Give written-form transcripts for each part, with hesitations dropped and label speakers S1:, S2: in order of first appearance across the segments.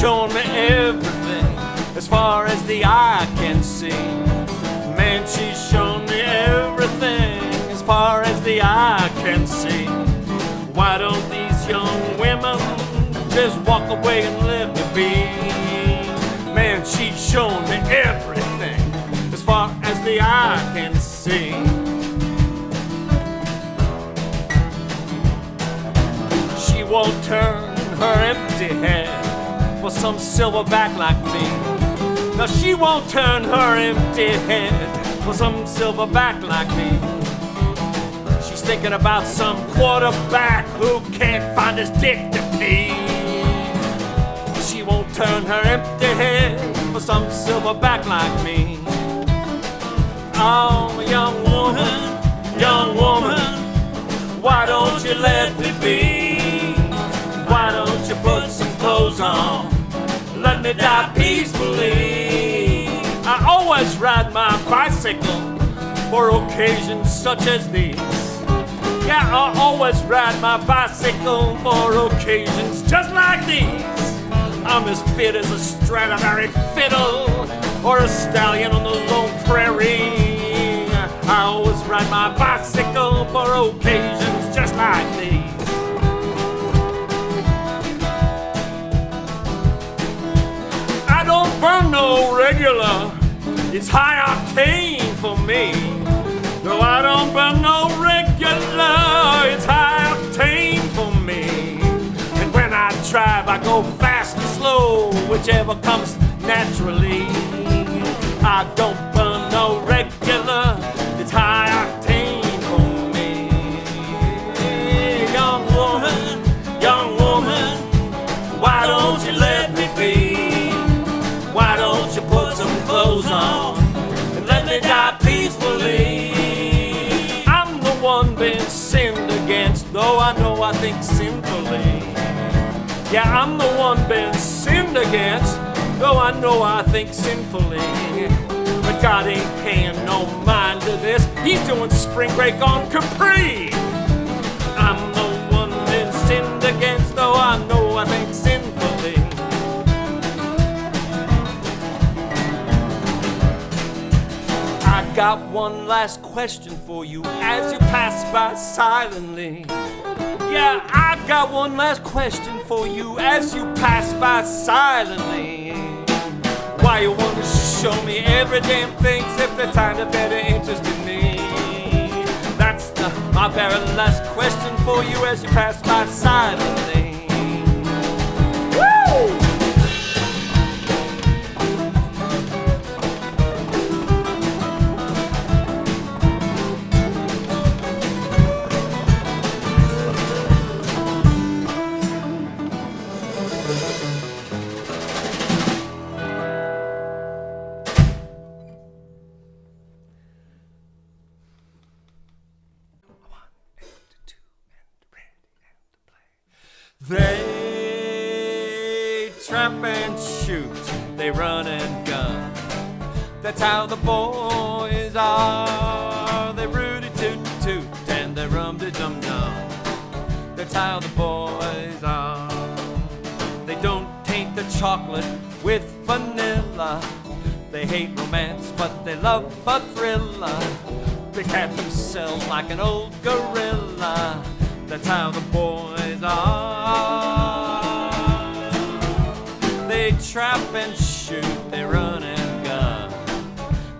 S1: shown me everything as far as the eye can see. Man, she's shown me everything as far as the eye can see. Why don't these young women just walk away and let me be? Man, she's shown me everything as far as the eye can see. She won't turn her empty head for some silverback like me. No, she won't turn her empty head for some silverback like me. She's thinking about some quarterback who can't find his dick to pee. She won't turn her empty head for some silverback like me. Oh, young woman, why don't you let me be? Why don't you put some clothes on? Let me die peacefully. I always ride my bicycle for occasions such as these. Yeah, I always ride my bicycle for occasions just like these. I'm as fit as a Stradivari fiddle or a stallion on the lone prairie. I always ride my bicycle for occasions just like these. I don't burn no regular, it's high octane for me. No, I don't burn no regular, it's high octane for me. And when I drive, I go fast or slow, whichever comes naturally. I don't burn no regular, it's high octane for me. Young woman, why don't you let me be? Why don't you put some clothes on and let me die peacefully? I'm the one been sinned against, though I know I think sinfully. Yeah, I'm the one been sinned against, though I know I think sinfully. But God ain't paying no mind to this, He's doing spring break on Capri. I'm the one been sinned against, though I know I think sinfully. I got one last question for you as you pass by silently. Yeah, I got one last question for you as you pass by silently. Why you want to show me every damn thing if the tiny bit of interest in me? That's my very last question for you as you pass by silently. Woo! They trap and shoot, they run and gun. That's how the boys are. They rooty-toot-toot and they rum-de-dum-dum. That's how the boys are. They don't taint the chocolate with vanilla. They hate romance, but they love a thriller. They cat themselves like an old gorilla. That's how the boys are. They trap and shoot, they run and gun.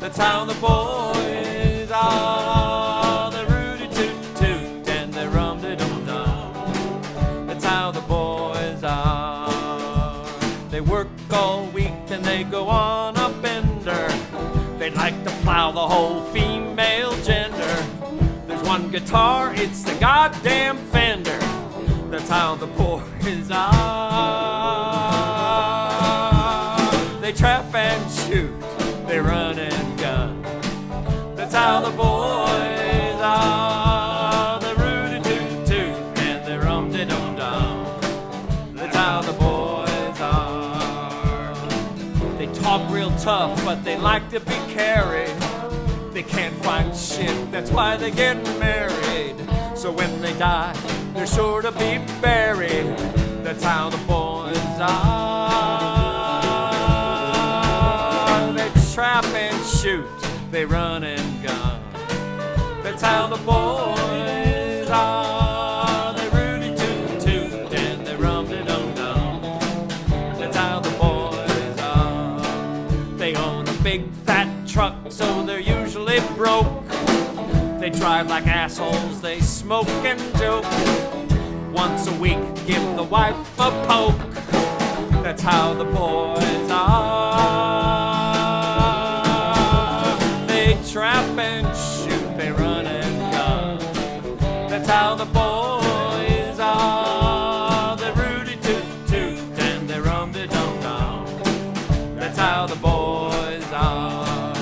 S1: That's how the boys are. They rooty-toot-toot and they rum-de-dum-dum. That's how the boys are. They work all week and they go on a bender. They like to plow the whole female gender. There's one guitar, it's the goddamn Fender. That's how the boys are. They trap and shoot, they run and gun. That's how the boys are. They rooty-toot-toot and they rum-de-dum-dum. That's how the boys are. They talk real tough, but they like to be carried. They can't find shit, that's why they get married. So when they die, they're sure to be buried. That's how the boys are. trap and shoot, they run and gun. That's how the boys are. They rooty toot toot and they rum-de-dum-dum. That's how the boys are. They own a big fat truck, so they're usually broke. They drive like assholes, they smoke and joke. Once a week, give the wife a poke. That's how the boys are. They trap and shoot, they run and gun. That's how the boys are. They rooty toot toot and they rum-de-dum-dum. That's how the boys are.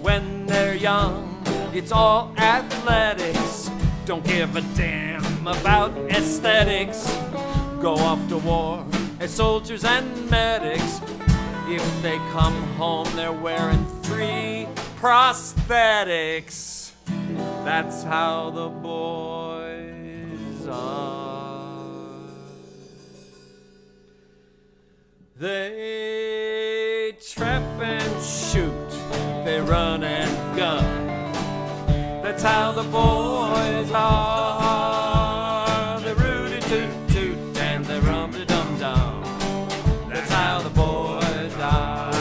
S1: When they're young, it's all athletics. Don't give a damn about aesthetics. Go off to war as soldiers and medics. If they come home, they're wearing 3 prosthetics. That's how the boys are. They trap and shoot, they run and gun. That's how the boys are. They rooty toot toot and they rum-de-dum-dum. That's how the boys are.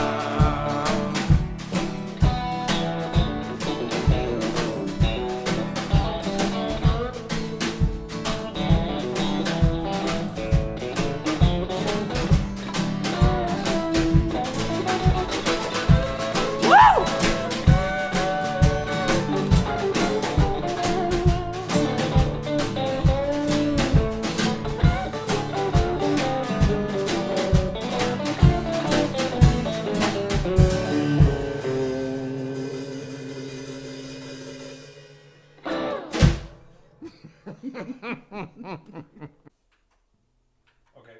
S1: Okay.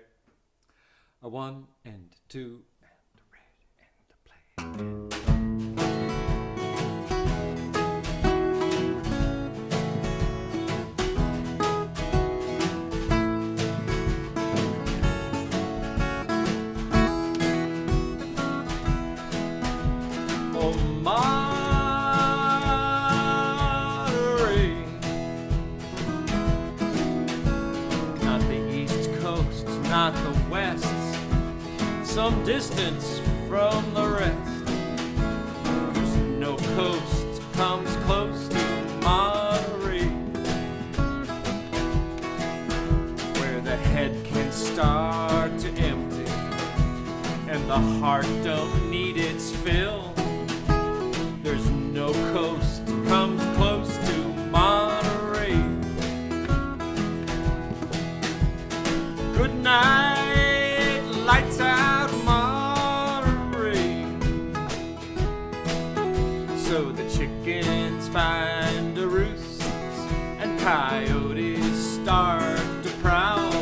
S1: A 1 and 2 and red and play. Oh, Monterey. Not the East Coast, not the West. Some distance from the rest. There's no coast comes close to Monterey, where the head can start to empty and the heart don't need its fill. There's no coast comes close to Monterey. Good night, lights out Monterey. So the chickens find a roost and coyotes start to prowl,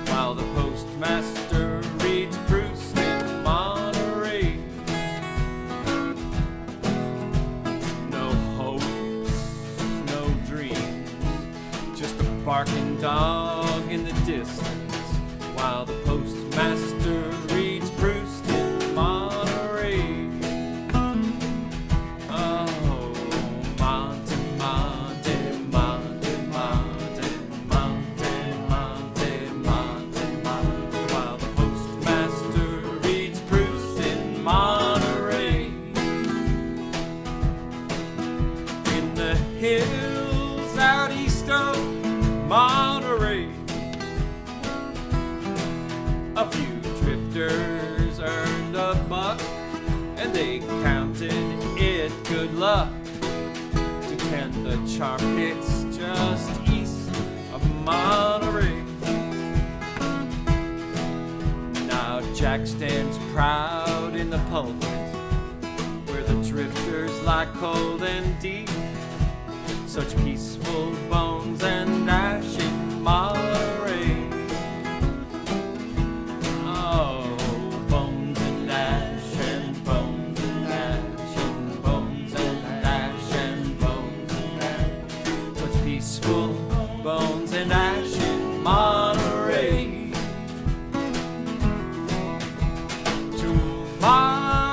S1: while the postmaster reads Proust in Monterey. No hopes, no dreams, just a barking dog in the distance, while the postmaster reads Proust in Monterey. Oh, Monte, Monte, Monte, Monte, Monte, Monte, Monte, Monte, while the postmaster reads Proust in Monterey. In the hills out east of Monterey, a few drifters earned a buck, and they counted it good luck to tend the char pits just east of Monterey. Now Jack stands proud in the pulpit, where the drifters lie cold and deep. Such peaceful bones and ash in Monterey. Oh, bones and ash and bones and ash and bones and ash and bones and ash. Such peaceful bones and ash in Monterey. To Monterey.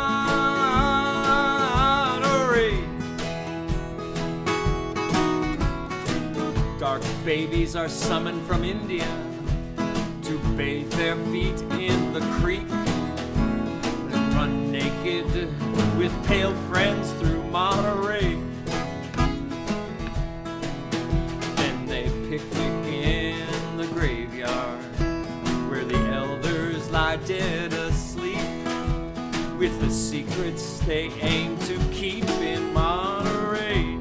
S1: babies are summoned from India to bathe their feet in the creek and run naked with pale friends through Monterey. Then they picnic in the graveyard where the elders lie dead asleep with the secrets they aim to keep in Monterey.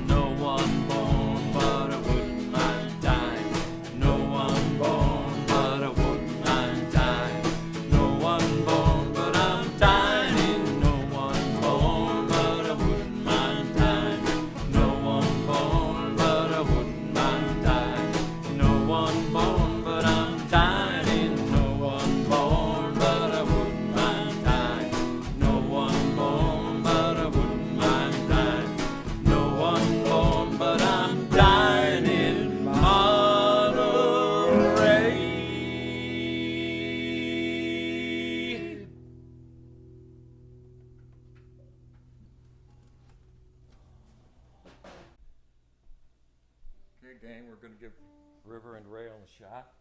S1: No one born, but I wouldn't mind dying. No one born, but I wouldn't mind dying. No one born, but I'm dying. No one born, but I wouldn't mind dying. No one born, but I wouldn't mind dying. No one born, but I'm dying. No one born, but I wouldn't mind dying. No one born, but I wouldn't mind dying. No one born, but I'm dying in Monterey. Okay, gang, we're going to give River and Rail a shot.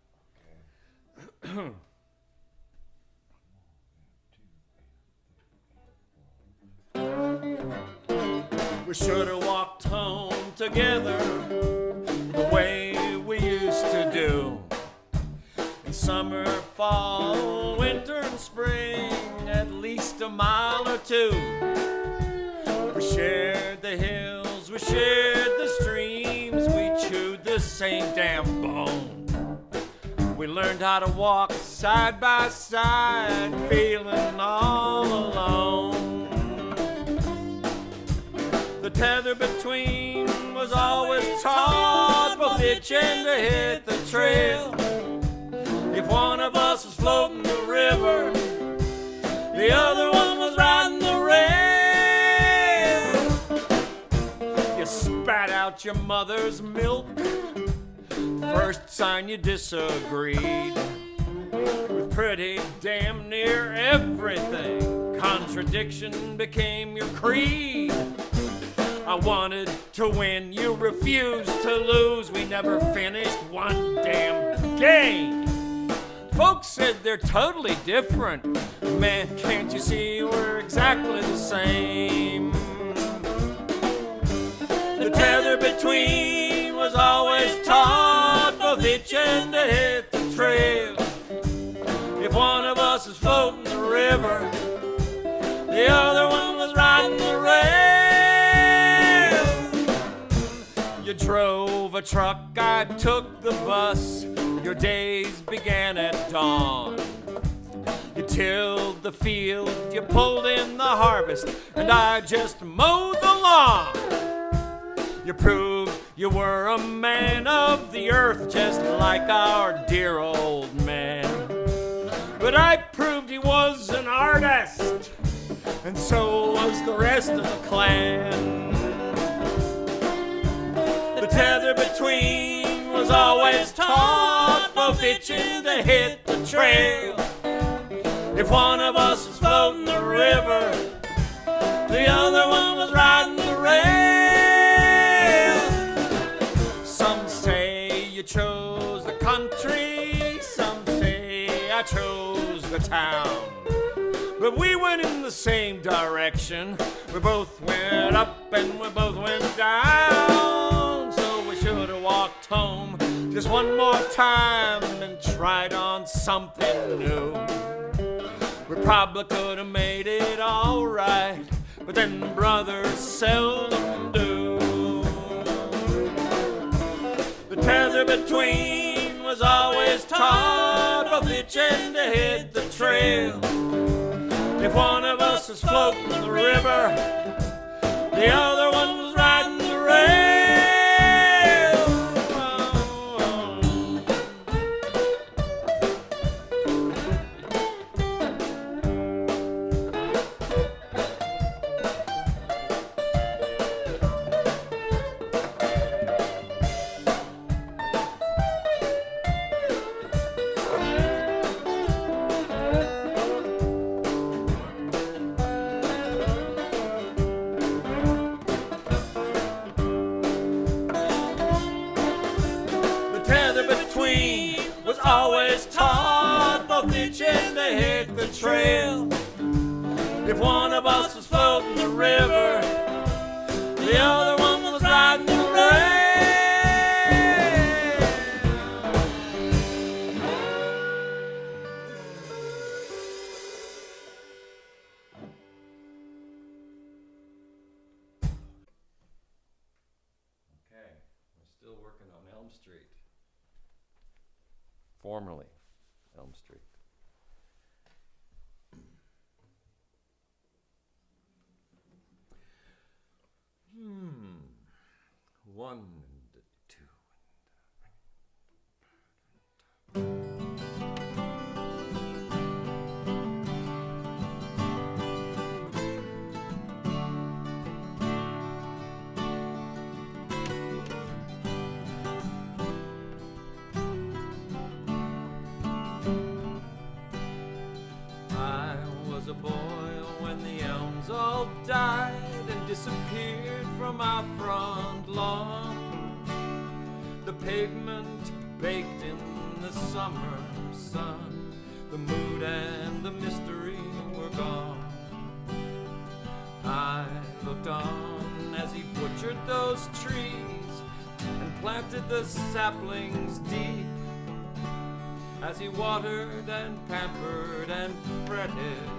S1: We should have walked home together the way we used to do. In summer, fall, winter, and spring, at least a mile or two. We shared the hills, we shared the streams, we chewed the same damn bone. We learned how to walk side by side, feeling all alone. The tether between was always taut, both itching to hit the trail. If one of us was floating the river, the other one was riding the rail. You spat out your mother's milk, first sign you disagreed with pretty damn near everything. Contradiction became your creed. I wanted to win, you refused to lose. We never finished one damn game. Folks said they're totally different. Man, can't you see we're exactly the same? The tether between was always taut, both itching to hit the trail. If one of us is floating the river, the other one was riding the rail. You drove a truck, I took the bus. Your days began at dawn. You tilled the field, you pulled in the harvest, and I just mowed the lawn. You proved you were a man of the earth, just like our dear old man. But I proved he was an artist, and so was the rest of the clan. The tether between was always taut, both itching to hit the trail. If one of us was floating the river, the other one was riding the rail. Some say you chose the country, some say I chose the town. But we went in the same direction. We both went up and we both went down. So we should have walked home just one more time and tried on something new. We probably could have made it all right, but then brothers seldom do. The tether between was always taut, both itching to hit the trail. If one of us was floating the river, the other one was riding the rail. beach and they hit the trail. If one of us was floating the river, the other one was riding the rail. Okay, we're still working on Elm Street. Formerly Elm Street. One and two. I was a boy when the elms all died and disappeared from our front lawn. The pavement baked in the summer sun. The mood and the mystery were gone. I looked on as he butchered those trees and planted the saplings deep, as he watered and pampered and fretted.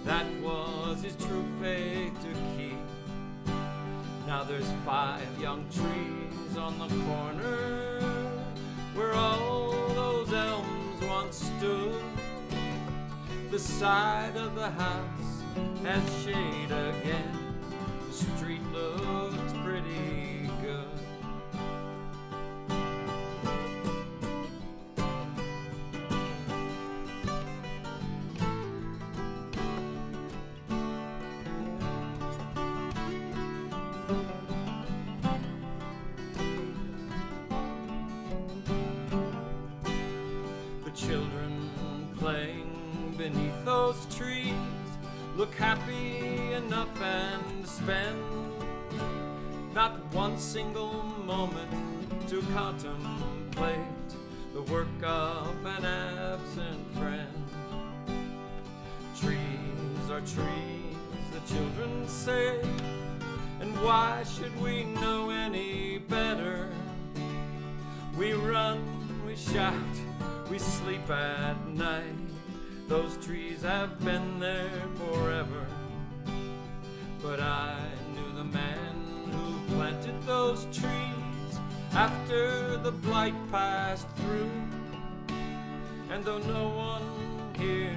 S1: That was his true faith to keep. Now there's 5 young trees on the corner where all those elms once stood. The side of the house has shade again. The street looks pretty good. Children playing beneath those trees look happy enough and spend not one single moment to contemplate the work of an absent friend. Trees are trees, the children say, and why should we know any better? We run, we shout, we sleep at night. Those trees have been there forever. But I knew the man who planted those trees after the blight passed through. And though no one here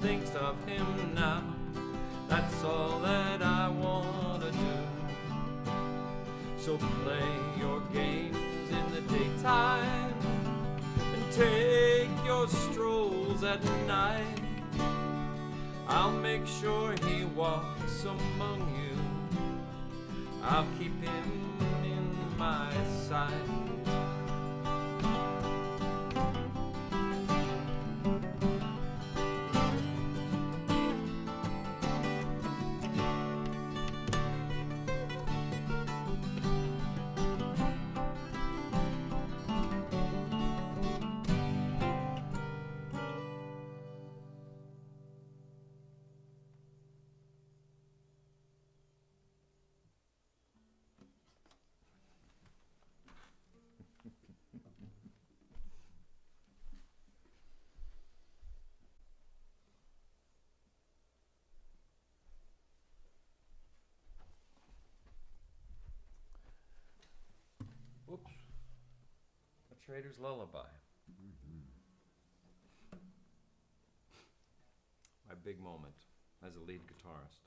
S1: thinks of him now, that's all that I want to do. So play your games in the daytime, take your strolls at night. I'll make sure he walks among you. I'll keep him in my sight. Whoops. A Trader's Lullaby. My big moment as a lead guitarist.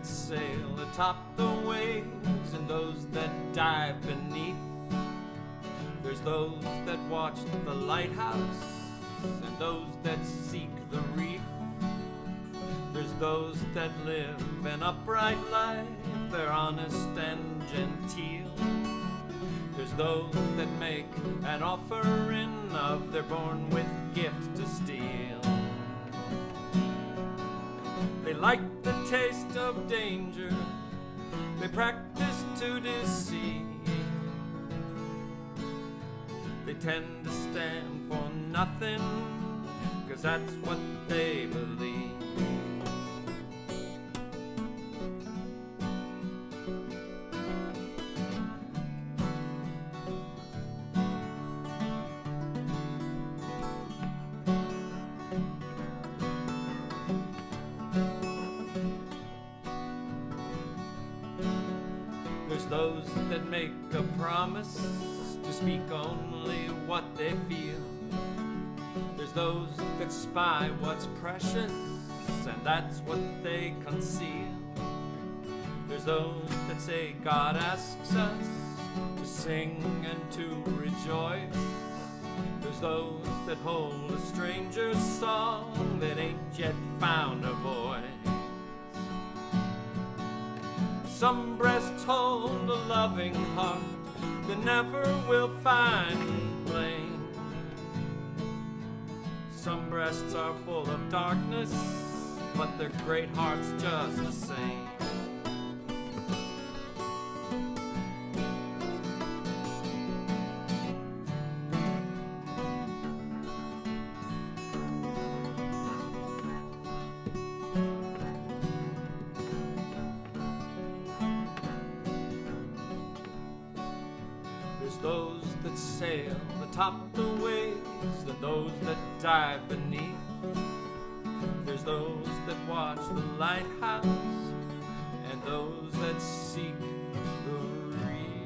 S1: that sail atop the waves and those that dive beneath. There's those that watch the lighthouse and those that seek the reef. There's those that live an upright life, they're honest and genteel. There's those that make an offering of their born with gift to steal. They like the taste of danger, they practice to deceive. They tend to stand for nothing, 'cause that's what they believe. There's those that make a promise to speak only what they feel. There's those that spy what's precious, and that's what they conceal. There's those that say God asks us to sing and to rejoice. There's those that hold a stranger's song that ain't yet found a voice. Some breasts hold a loving heart that never will find blame. Some breasts are full of darkness, but their great hearts just the same. There's those that sail atop the waves and those that dive beneath. There's those that watch the lighthouse and those that seek the reef.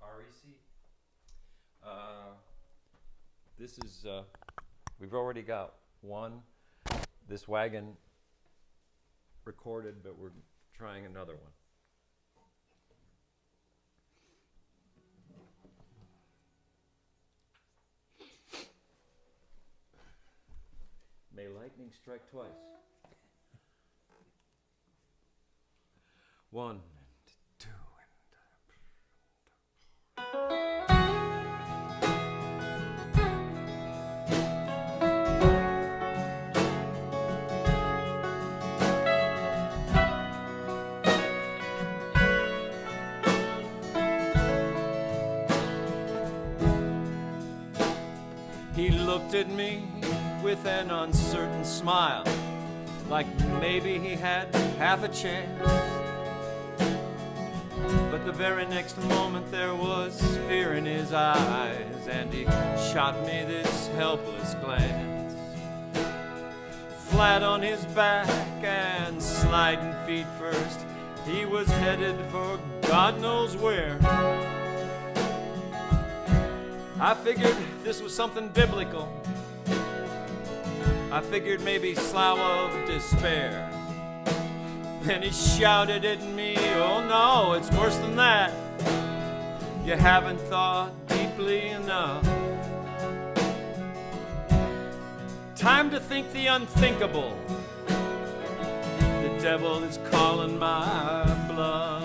S1: REC. This is, we've already got one. This wagon recorded, but we're trying another one. May lightning strike twice. One and two He looked at me with an uncertain smile, like maybe he had half a chance. But the very next moment there was fear in his eyes, and he shot me this helpless glance. Flat on his back and sliding feet first, he was headed for God knows where. I figured this was something biblical. I figured maybe slough of despair. Then he shouted at me, oh no, it's worse than that. You haven't thought deeply enough. Time to think the unthinkable. The devil is calling my bluff.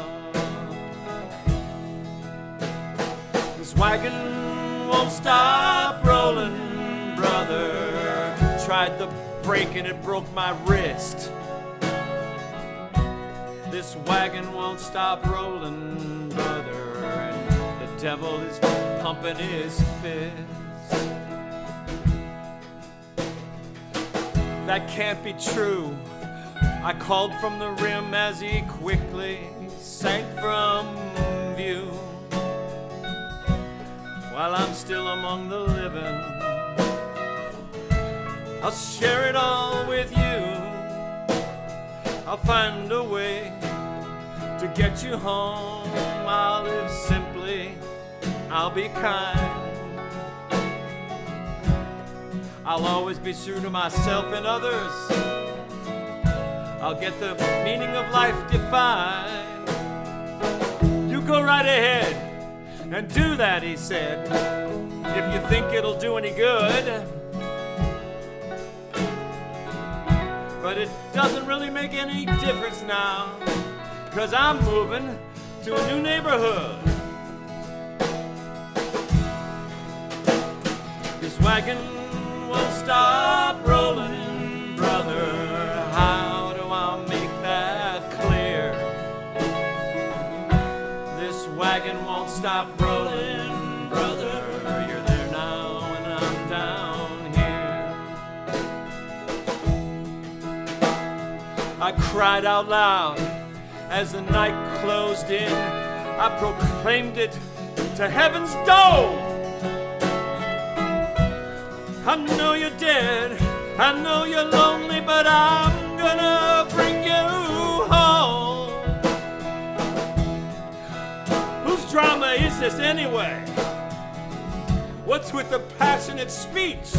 S1: This wagon won't stop rolling, brother. Tried the brake and it broke my wrist. This wagon won't stop rolling, brother, and the devil is pumping his fist. That can't be true. I called from the rim as he quickly sank from view. While I'm still among the living, I'll share it all with you. I'll find a way to get you home. I'll live simply, I'll be kind. I'll always be true to myself and others. I'll get the meaning of life defined. You go right ahead and do that, he said, if you think it'll do any good. But it doesn't really make any difference now, 'cause I'm moving to a new neighborhood. This wagon won't stop rolling, brother. How do I make that clear? This wagon won't stop rolling, brother. You're there now and I'm down here. I cried out loud as the night closed in. I proclaimed it to heaven's dome. I know you're dead, I know you're lonely, but I'm gonna bring you home. Whose drama is this anyway? What's with the passionate speech?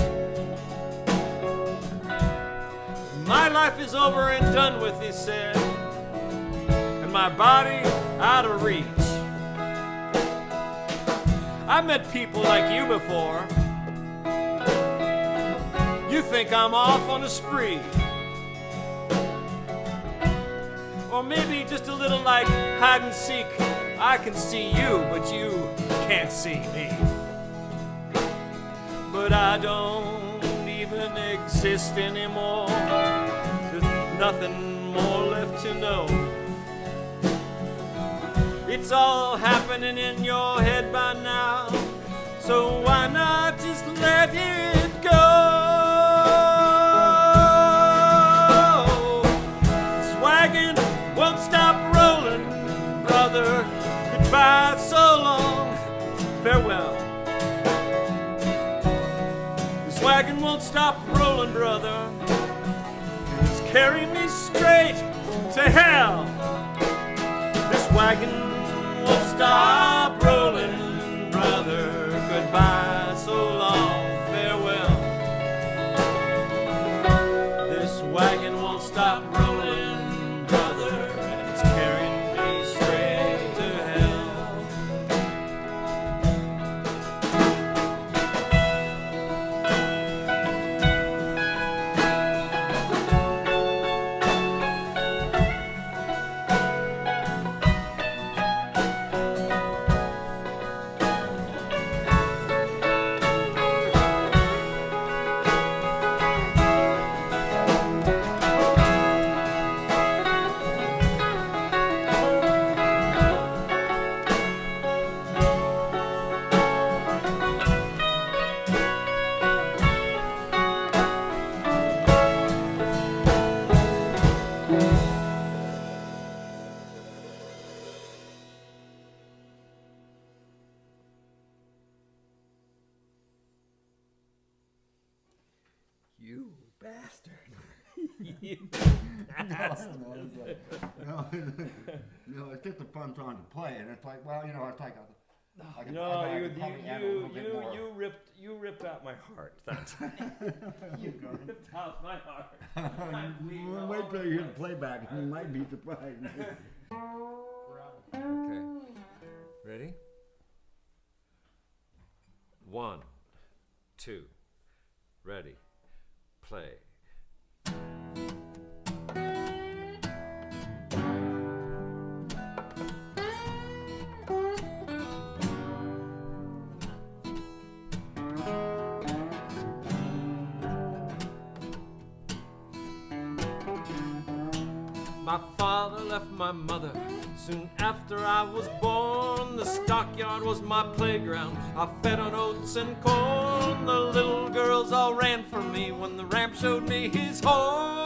S1: My life is over and done with, he said, and my body out of reach. I've met people like you before. You think I'm off on a spree, or maybe just a little like hide and seek. I can see you, but you can't see me. But I don't even exist anymore. There's nothing more left to know. It's all happening in your head by now, so why not just let it go? Won't stop rolling, brother. Goodbye, so long, farewell. This wagon won't stop rolling, brother. It's carrying me straight to hell. This wagon won't stop rolling, brother. Goodbye, so long, farewell. This wagon won't stop rolling. You bastard. You bastard.
S2: No, it's just a fun song to play, and it's like, well, you know, it's like
S1: you ripped out my heart. That's you ripped out my heart.
S2: Wait till you hear the playback, and you might be surprised.
S1: Okay. Ready? 1, 2, ready. Play. My father left my mother soon after I was born. The stockyard was my playground. I fed on oats and corn. The little girls all ran from me when the ramp showed me his horn.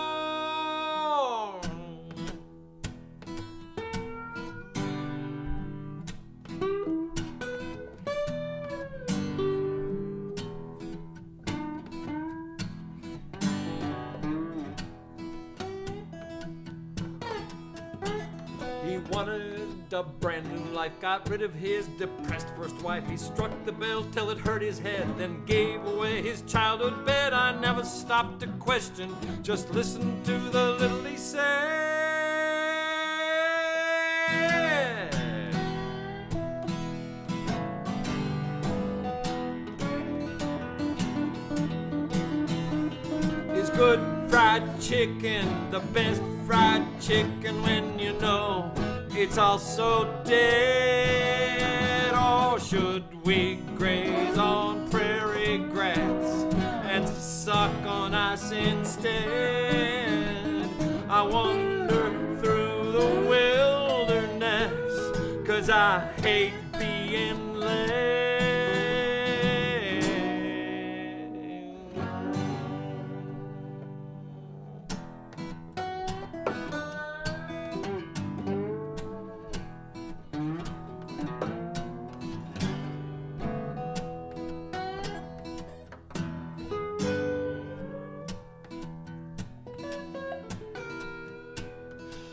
S1: He wanted a brand new life, got rid of his depressed first wife. He struck the bell till it hurt his head, then gave away his childhood bed. I never stopped to question, just listen to the little he said. His good fried chicken, the best fried chicken when you know it's also dead. Or should we graze on prairie grass and suck on ice instead? I wander through the wilderness 'cause I hate being led.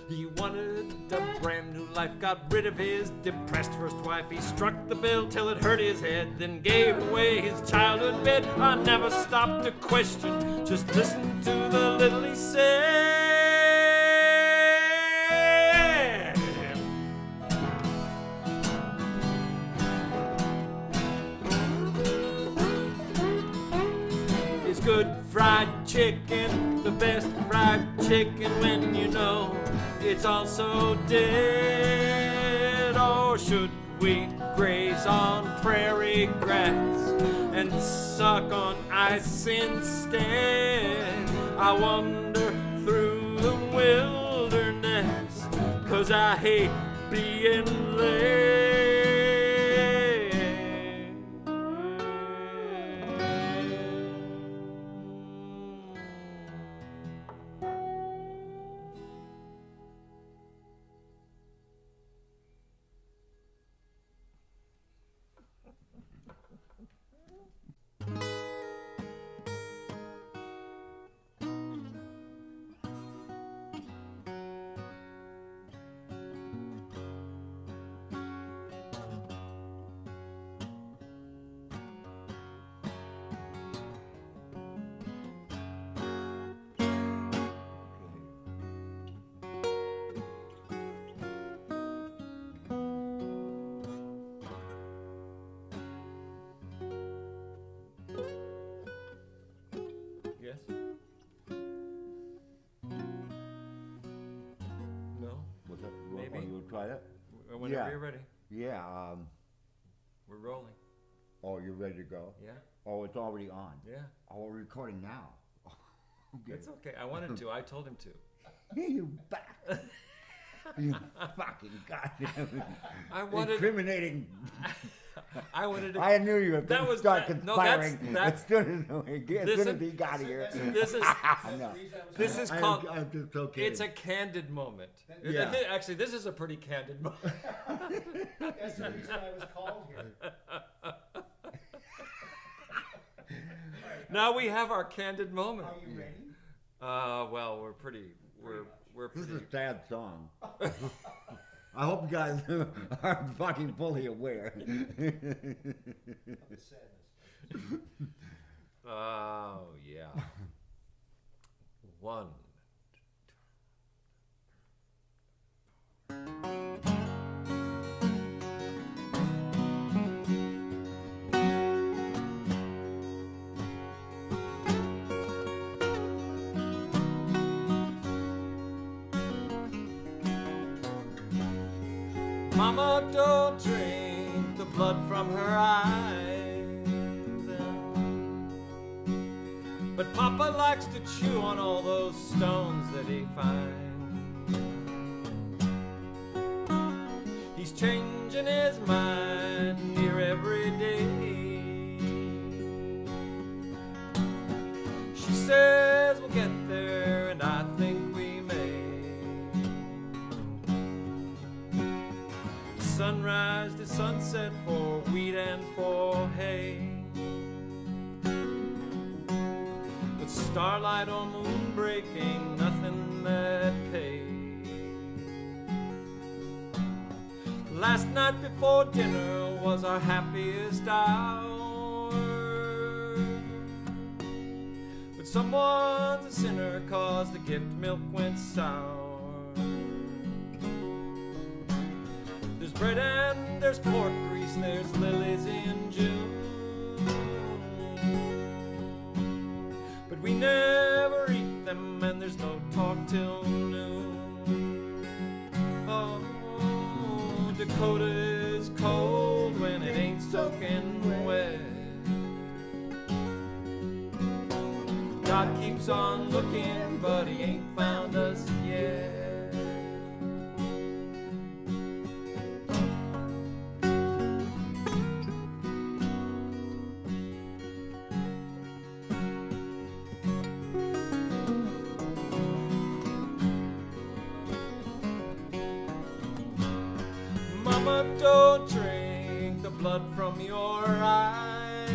S1: He wanted a brand new life, got rid of his depressed first wife. He struck the bell till it hurt his head, then gave away his childhood bed. I never stopped to question, just listen to the little he said. It's good fried chicken, the best fried chicken when you know it's also dead. Or should we graze on prairie grass and suck on ice instead? I wander through the wilderness 'cause I hate being led. Yes? No?
S2: What's that?
S1: Maybe.
S2: You try that?
S1: Whenever
S2: Yeah.
S1: you're ready.
S2: Yeah.
S1: We're rolling.
S2: Oh, you're ready to go?
S1: Yeah?
S2: Oh, it's already on.
S1: Yeah.
S2: Oh, we're recording now. Okay.
S1: It's okay. I wanted to. I told him to.
S2: You back. You fucking goddamn
S1: I wanted.
S2: incriminating.
S1: I wanted to.
S2: I knew you were
S1: That
S2: going to
S1: was
S2: start
S1: that- no,
S2: conspiring
S1: that's-
S2: as soon as he got here.
S1: This is.
S2: No.
S1: This is called.
S2: I'm just okay.
S1: It's a candid moment.
S2: Yeah.
S1: Actually, this is a pretty candid moment.
S3: That's the reason I was called here.
S1: Now we have our candid moment.
S3: Are you ready?
S1: Well, we're pretty. We're
S2: This
S1: pretty.
S2: is a sad song. I hope you guys are fucking fully aware.
S3: Of the sadness.
S1: Oh yeah. One. Mama, don't drink the blood from her eyes. But Papa likes to chew on all those stones that he finds. He's changing his mind near every day. She says we'll get there, and I think we may. Sunrise to sunset for wheat and for hay. With starlight or moon breaking, nothing that pays. Last night before dinner was our happiest hour. But someone's a sinner 'cause the gift milk went sour. There's bread and there's pork grease, there's lilies in June. But we never eat them and there's no talk till noon. Oh, Dakota is cold when it ain't soaking wet. God keeps on looking, but he ain't found us yet. Mama, don't drink the blood from your eyes.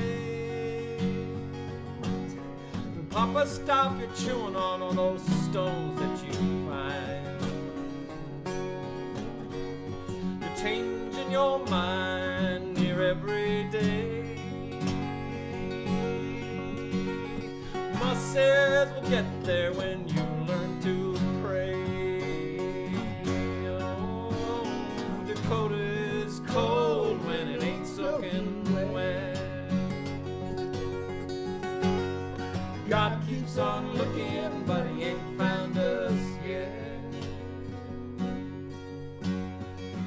S1: And Papa, stop your chewing on all those stones that you find. You're changing your mind near every day. Ma says we'll get there when you learn to pray. Dakota is cold when it ain't soaking wet. God keeps on looking, but he ain't found us yet.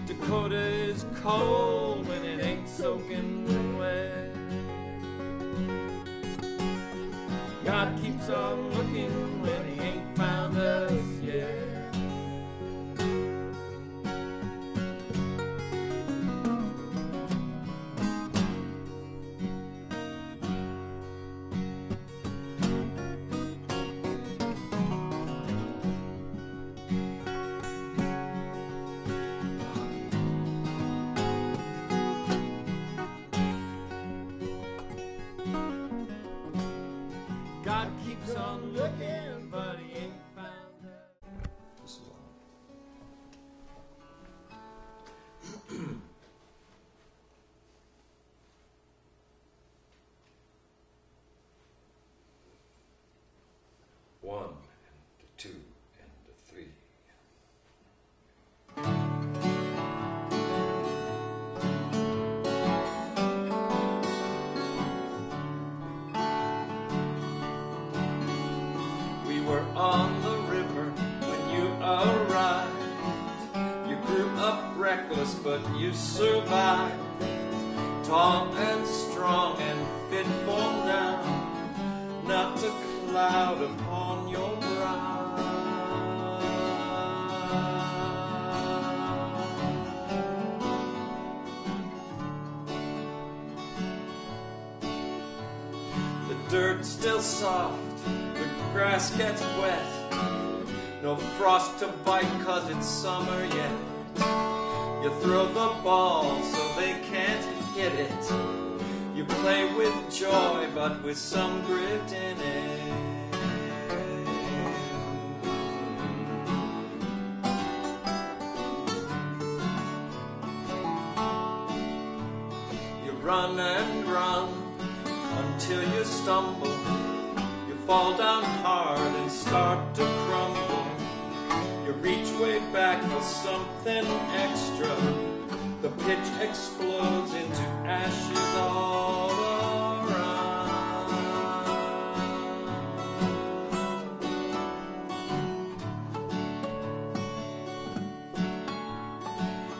S1: Dakota is cold when it ain't soaking wet. God keeps on looking when he ain't found us yet. God keeps on looking, but he ain't found us.
S2: This is all.
S1: One, and the two, and the three. We were on the river when you arrived. You grew up reckless, but you survived. Tall and strong and fit for now, not a cloud upon your brow. The dirt's still soft, the grass gets wet. No frost to bite 'cause it's summer yet. You throw the ball so they can't hit it. You play with joy but with some grit in it. You run and run until you stumble. You fall down hard and start to crumble. You reach way back for something extra. The pitch explodes into ashes all around.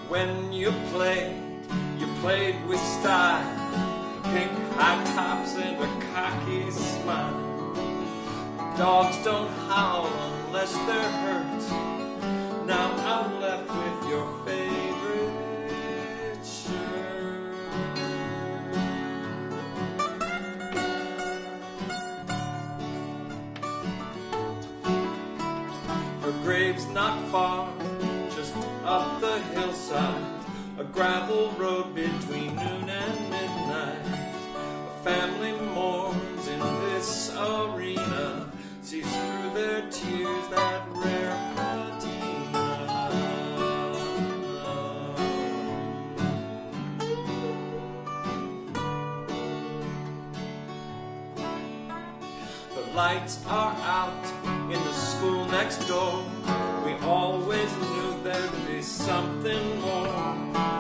S1: When you played with style. Pink high tops and a cocky smile. Dogs don't howl unless they're hurt. Now I'm left with your favorite shirt. Her grave's not far, just up the hillside. A gravel road between noon and midnight. A family mourns in this arena, sees through their tears that rare patina. lights are out in the school next door. We always knew there'd be something more.